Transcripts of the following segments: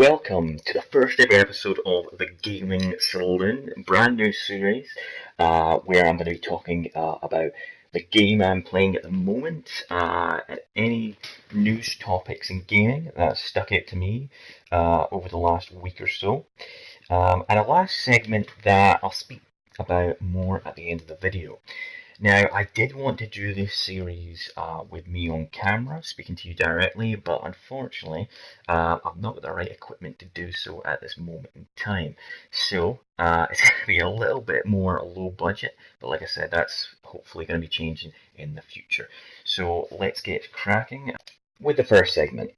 Welcome to the first ever episode of the Gaming Saloon, brand new series where I'm going to be talking about the game I'm playing at the moment, any news topics in gaming that stuck out to me over the last week or so, and a last segment that I'll speak about more at the end of the video. Now, I did want to do this series with me on camera, speaking to you directly, but unfortunately, I've not got the right equipment to do so at this moment in time. So, it's going to be a little bit more low budget, but like I said, that's hopefully going to be changing in the future. So, let's get cracking with the first segment.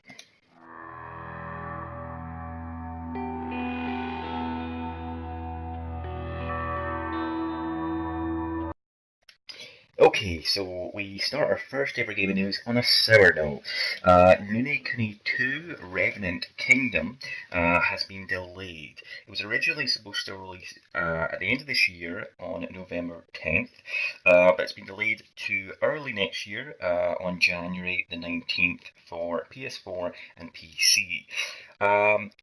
Okay, so we start our first ever gaming news on a sour note. Nune Kuni 2 Revenant Kingdom has been delayed. It was originally supposed to release at the end of this year on November 10th, but it's been delayed to early next year on January the 19th for PS4 and PC.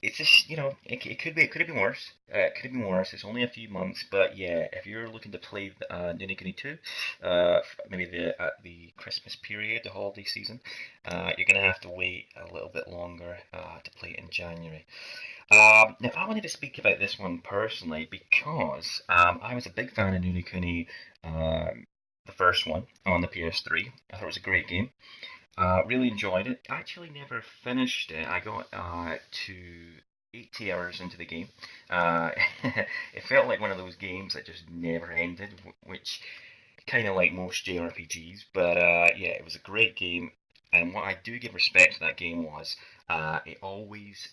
It's just, it could have been worse. It could have been worse. It's only a few months, but yeah, if you're looking to play Nune Kuni 2, maybe at the Christmas period, the holiday season, you're going to have to wait a little bit longer to play it in January. Now, I wanted to speak about this one personally because I was a big fan of Nuni Kuni, the first one on the PS3. I thought it was a great game. Really enjoyed it. Actually, never finished it. I got to 80 hours into the game. Uh, it felt like one of those games that just never ended, which kind of like most JRPGs, but yeah, it was a great game. And what I do give respect to that game was it always,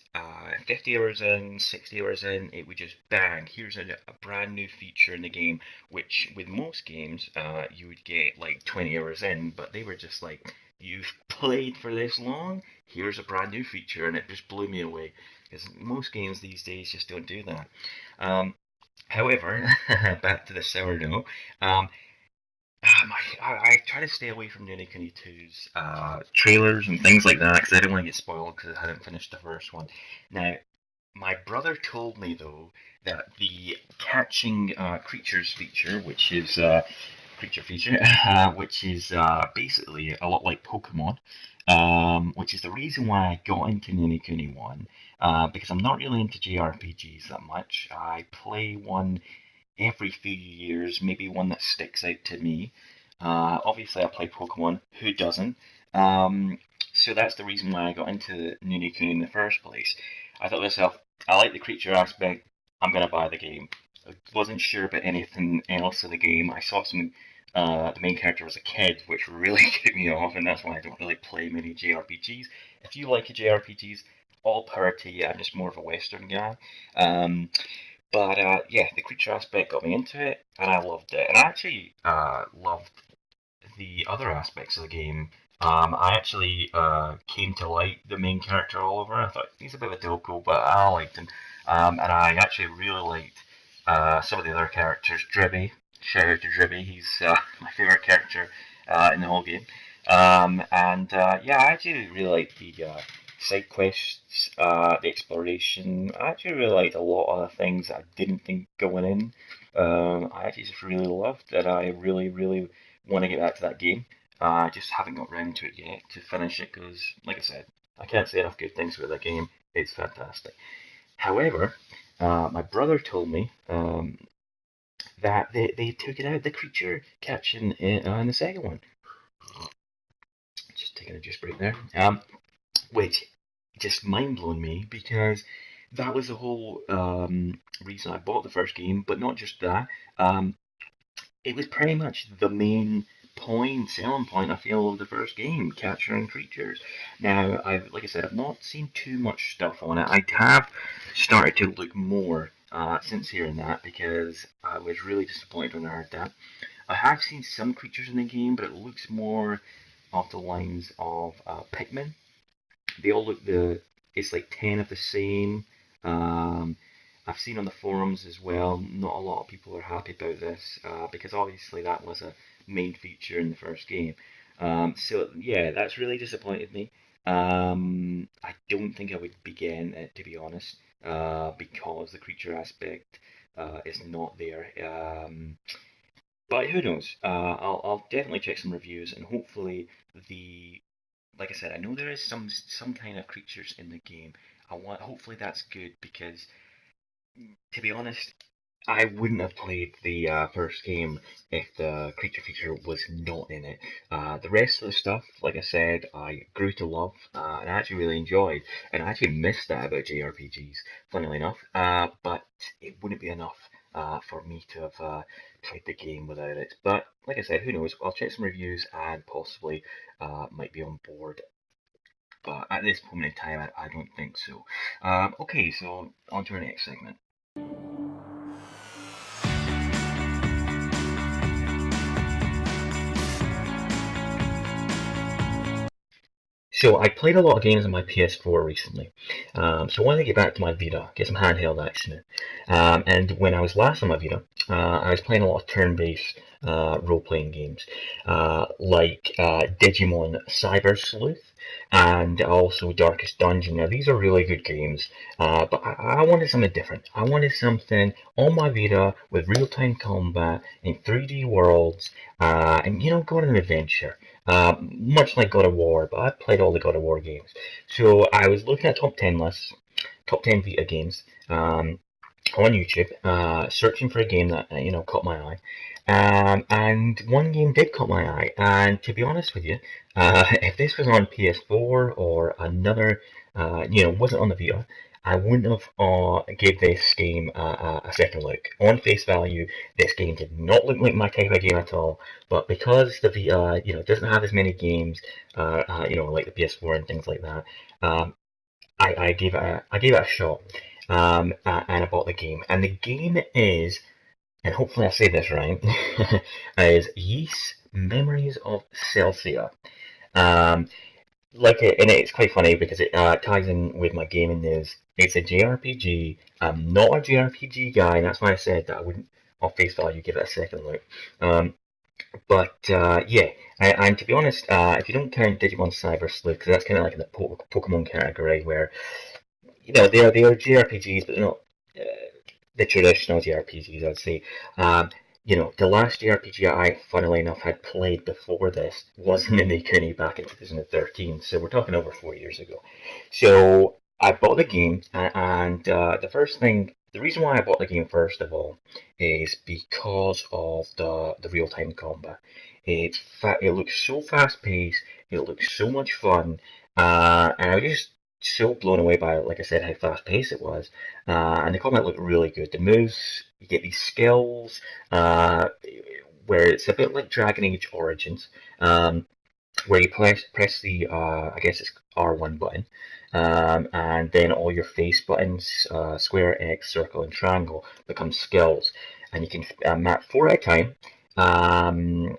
50 hours in, 60 hours in, it would just bang, here's a brand new feature in the game, which with most games you would get like 20 hours in, but they were just like, you've played for this long, here's a brand new feature, and it just blew me away. Because most games these days just don't do that. Um, However, back to the sourdough. I try to stay away from Unicorn 2's trailers and things like that because I didn't want to get spoiled because I hadn't finished the first one. Now, my brother told me though that the catching creatures feature, which is creature feature, which is basically a lot like Pokemon, which is the reason why I got into Nini Kuni 1, because I'm not really into JRPGs that much. I play one every few years, maybe one that sticks out to me. Obviously, I play Pokemon. Who doesn't? So that's the reason why I got into Nuni Kuni in the first place. I thought to myself, I like the creature aspect. I'm gonna buy the game. I wasn't sure about anything else in the game. I saw some. The main character was a kid, which really took me off, and that's why I don't really play many JRPGs. If you like JRPGs, all power to you. I'm just more of a Western guy. But yeah, the creature aspect got me into it, and I loved it. And I actually loved the other aspects of the game. I actually came to like the main character Oliver. I thought he's a bit of a dilko, but I liked him. And I actually really liked some of the other characters. Dribby, shout out to Dribby. He's my favorite character in the whole game. And yeah, I actually really liked the side quests, the exploration. I actually really liked a lot of the things that I didn't think going in. I actually just really loved that. I really, really want to get back to that game. I just haven't got round to it yet to finish it because, like I said, I can't say enough good things about that game. It's fantastic. However, my brother told me that they took it out the creature caption in the second one. Just taking a juice break there. Which just mind blown me because that was the whole reason I bought the first game. But not just that. It was pretty much the main selling point, I feel, of the first game, capturing creatures. Now, like I said, I've not seen too much stuff on it. I have started to look more since hearing that because I was really disappointed when I heard that. I have seen some creatures in the game, but it looks more off the lines of Pikmin. They all look it's like 10 of the same. Um, I've seen on the forums as well, not a lot of people are happy about this because obviously that was a main feature in the first game. So yeah, that's really disappointed me. I don't think I would be getting it, to be honest, because the creature aspect is not there. But who knows? I'll definitely check some reviews, and hopefully the like I said, I know there is some kind of creatures in the game. Hopefully that's good because, to be honest, I wouldn't have played the first game if the creature feature was not in it. The rest of the stuff, like I said, I grew to love and I actually really enjoyed, and I actually missed that about JRPGs, funnily enough. But it wouldn't be enough for me to have played the game without it. But like I said, who knows? I'll check some reviews and possibly might be on board. But at this moment in time, I don't think so. Okay, so on to our next segment. So I played a lot of games on my PS4 recently. So I wanted to get back to my Vita, get some handheld action. And when I was last on my Vita, I was playing a lot of turn-based role-playing games, like Digimon Cyber Sleuth and also Darkest Dungeon. Now these are really good games, but I wanted something different. I wanted something on my Vita with real-time combat in 3D worlds, and go on an adventure. Much like God of War, but I've played all the God of War games. So I was looking at top 10 lists, top 10 Vita games on YouTube, searching for a game that caught my eye. And one game did catch my eye. And to be honest with you, if this was on PS4 or another, wasn't on the Vita, I wouldn't have gave this game a second look. On face value, this game did not look like my type of game at all. But because the Vita, doesn't have as many games, like the PS4 and things like that, I gave it a shot, and I bought the game. And the game is, and hopefully I say this right, is Ys Memories of Celceta. Um, and it's quite funny because it ties in with my gaming news. It's a JRPG. I'm not a JRPG guy, and that's why I said that I wouldn't, on face value, give it a second look. But yeah, and to be honest, if you don't count Digimon Cyber Sleuth, because that's kind of like in the Pokemon category, where they are JRPGs, but they're not the traditional JRPGs, I'd say. The last JRPG I, funnily enough, had played before this was Ninokuni back in 2013, so we're talking over 4 years ago. So I bought the game, and the reason why I bought the game first of all, is because of the real time combat. It looks so fast paced, it looks so much fun, and I was just so blown away by, like I said, how fast paced it was. And the combat looked really good. The moves, you get these skills, uh, where it's a bit like Dragon Age Origins, where you press the I guess it's R1 button, and then all your face buttons, square, X, circle, and triangle, become skills, and you can map four at a time. Um,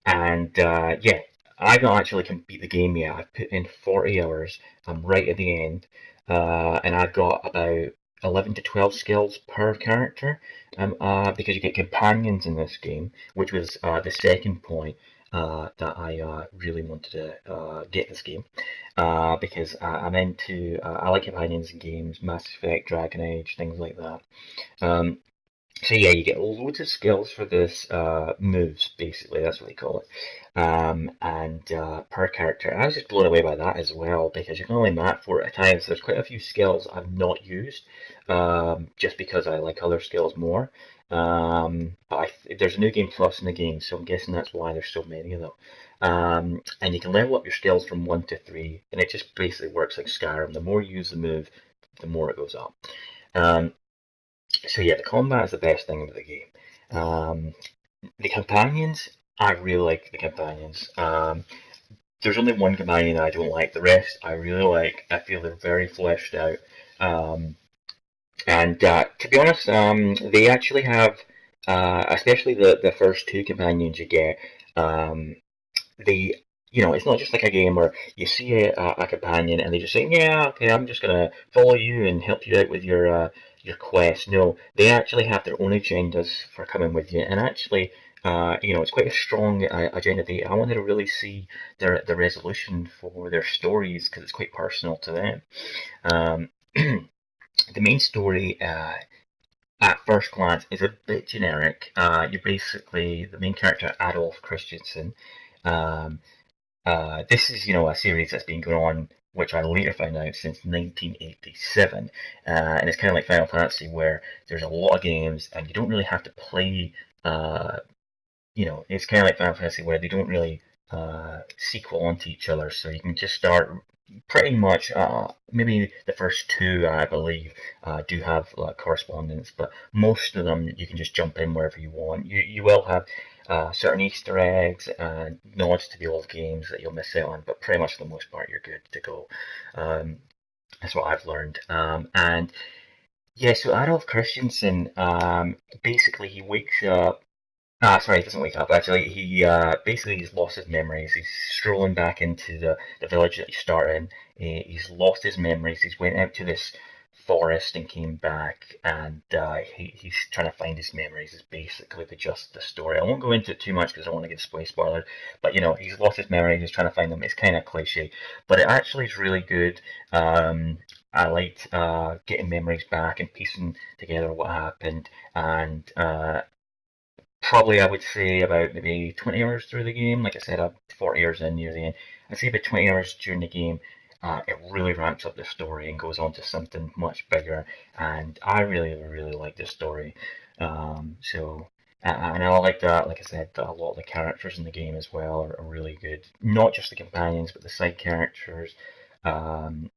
and Yeah, I've not actually complete the game yet. I've put in 40 hours. I'm right at the end, and I've got about 11 to 12 skills per character. Because you get companions in this game, which was the second point that I really wanted to get this game. Because I like companions in games, Mass Effect, Dragon Age, things like that. Um, so yeah, you get loads of skills for this moves, basically. That's what they call it. And Per character, I was just blown away by that as well because you can only map four at a time. So there's quite a few skills I've not used, just because I like other skills more. There's a new game plus in the game, so I'm guessing that's why there's so many of them. And you can level up your skills from 1 to 3, and it just basically works like Skyrim. The more you use the move, the more it goes up. Um, so yeah, the combat is the best thing about the game. The companions, I really like the companions. There's only one companion I don't like. The rest I really like. I feel they're very fleshed out. Um, and To be honest, they actually have, especially the first two companions you get. They it's not just like a game where you see a companion and they just say, yeah, okay, I'm just gonna follow you and help you out with your quest. No, they actually have their own agendas for coming with you, and actually it's quite a strong agenda. I wanted to really see the resolution for their stories because it's quite personal to them. Um, the main story, at first glance, is a bit generic. You're basically the main character, Adolf Christensen. Um, this is, a series that's been going on, which I later found out, since 1987. And it's kind of like Final Fantasy, where there's a lot of games, and you don't really have to play. Uh, it's kind of like Final Fantasy, where they don't really sequel onto each other, so you can just start pretty much. Maybe the first two, I believe, do have correspondence, but most of them you can just jump in wherever you want. You will have certain Easter eggs and nods to the old games that you'll miss out on, but pretty much for the most part you're good to go. Um, that's what I've learned. And yeah, so Adolf Christensen, basically he wakes up. Sorry, he doesn't wake up. Actually, he basically he's lost his memories. He's strolling back into the village that he started in. He's lost his memories. He's went out to this forest and came back, and he's trying to find his memories. Is basically the just the story. I won't go into it too much because I don't want to give spoilers. But he's lost his memories. He's trying to find them. It's kind of cliche, but it actually is really good. I liked getting memories back and piecing together what happened, and probably I would say about maybe 20 hours through the game. Like I said, I'm 40 hours in near the end. I'd say about 20 hours during the game. It really ramps up the story and goes on to something much bigger. And I really, really like this story. And I like that. Like I said, that a lot of the characters in the game as well are really good. Not just the companions, but the side characters. Um,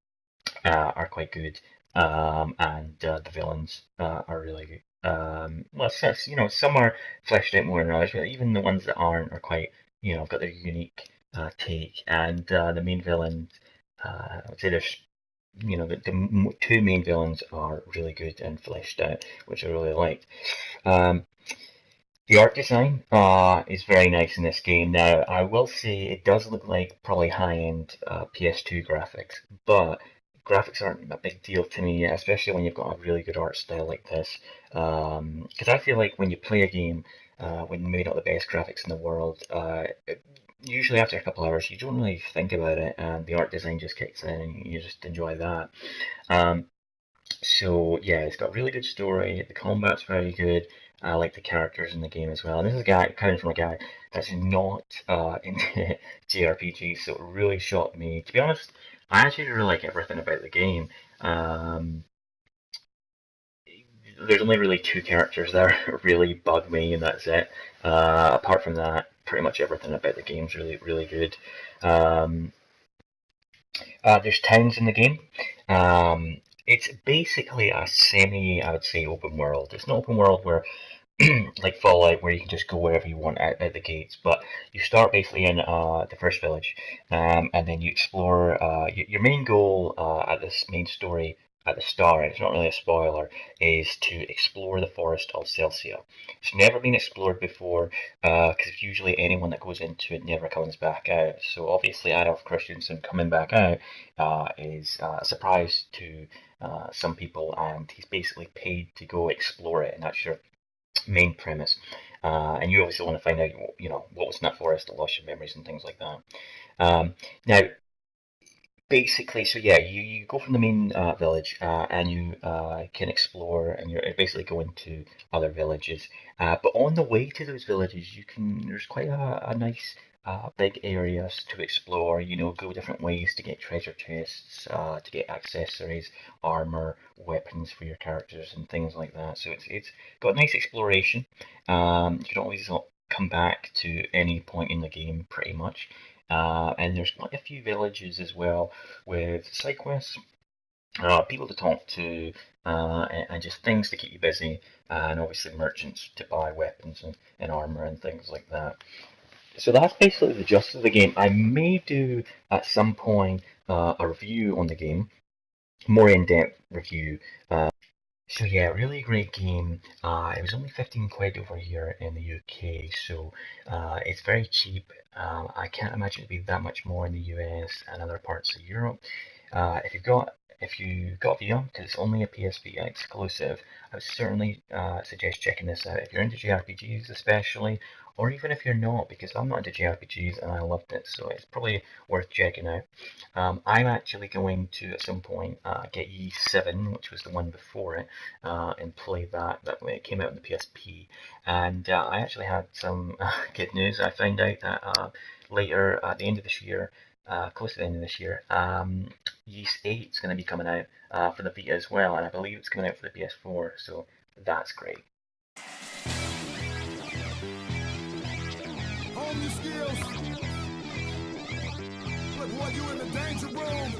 are quite good, and the villains are really good. Well, some are fleshed out more than others, but even the ones that aren't are quite, have got their unique take. And the main villains, I would say there's, the two main villains are really good and fleshed out, which I really liked. Um, the art design is very nice in this game. Now, I will say it does look like probably high-end PS2 graphics, but graphics aren't a big deal to me, especially when you've got a really good art style like this. Because I feel like when you play a game, when maybe not the best graphics in the world, usually after a couple hours, you don't really think about it, and the art design just kicks in, and you just enjoy that. Um, so yeah, it's got a really good story. The combat's very good. I like the characters in the game as well. And this is a guy coming from a guy that's not into JRPGs, so it really shocked me. To be honest, I actually really like everything about the game. Um, there's only really two characters there that really bug me, and that's it. Apart from that, pretty much everything about the game's really, really good. Um, there's towns in the game. It's basically a semi, I would say, open world. It's not open world where like Fallout, where you can just go wherever you want out the gates. But you start basically in the first village, and then you explore. Your main goal at this main story at the start, and it's not really a spoiler, is to explore the forest of Celceta. It's never been explored before, because usually anyone that goes into it never comes back out. So obviously Adolf Christensen coming back out is a surprise to some people, and he's basically paid to go explore it, and that's your main premise. And you obviously want to find out, what was in that forest, the lost your memories and things like that. Now, basically, so yeah, you go from the main village, and you can explore, and you're basically going to other villages. But on the way to those villages, there's quite a nice big areas to explore. Go different ways to get treasure chests, to get accessories, armor, weapons for your characters, and things like that. So it's got nice exploration. You can always come back to any point in the game, pretty much. And there's quite a few villages as well with side quests, people to talk to, and just things to keep you busy, and obviously merchants to buy weapons and armor and things like that. So that's basically the gist of the game. I may do at some point a review on the game, more in-depth review. So yeah, really great game. It was only 15 quid over here in the UK, so it's very cheap. I can't imagine it'd be that much more in the US and other parts of Europe. If you got Vita, because it's only a PSP exclusive, I would certainly suggest checking this out. If you're into JRPGs especially, or even if you're not, because I'm not into JRPGs and I loved it, so it's probably worth checking out. I'm actually going to at some point get Ye7, which was the one before it, and play that. That way it came out on the PSP, and I actually had some good news. I found out that later at the end of this year, close to the end of this year, Yeast 8 is going to be coming out for the Vita as well, and I believe it's coming out for the PS4, so that's great. Hone your skills. Look, boy, you in the danger room.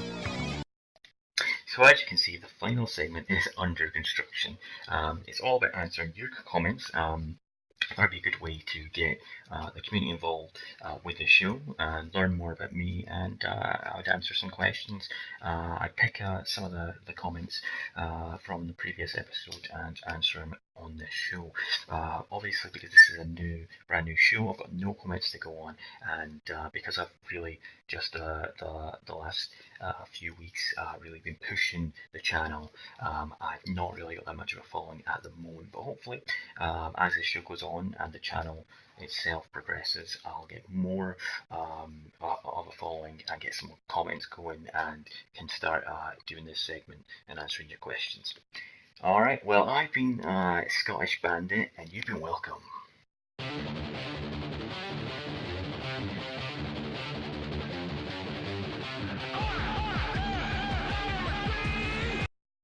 So as you can see, the final segment is under construction. It's all about answering your comments. That'd be a good way to get the community involved with the show and learn more about me, and I would answer some questions. I pick some of the comments from the previous episode and answer them on this show. Obviously, because this is a brand new show, I've got no comments to go on, and because I've really just the last few weeks really been pushing the channel, I've not really got that much of a following at the moment, but hopefully as this show goes on and the channel itself progresses, I'll get more of a following and get some comments going and can start doing this segment and answering your questions. Alright, well, I've been Scottish Bandit, and you've been welcome.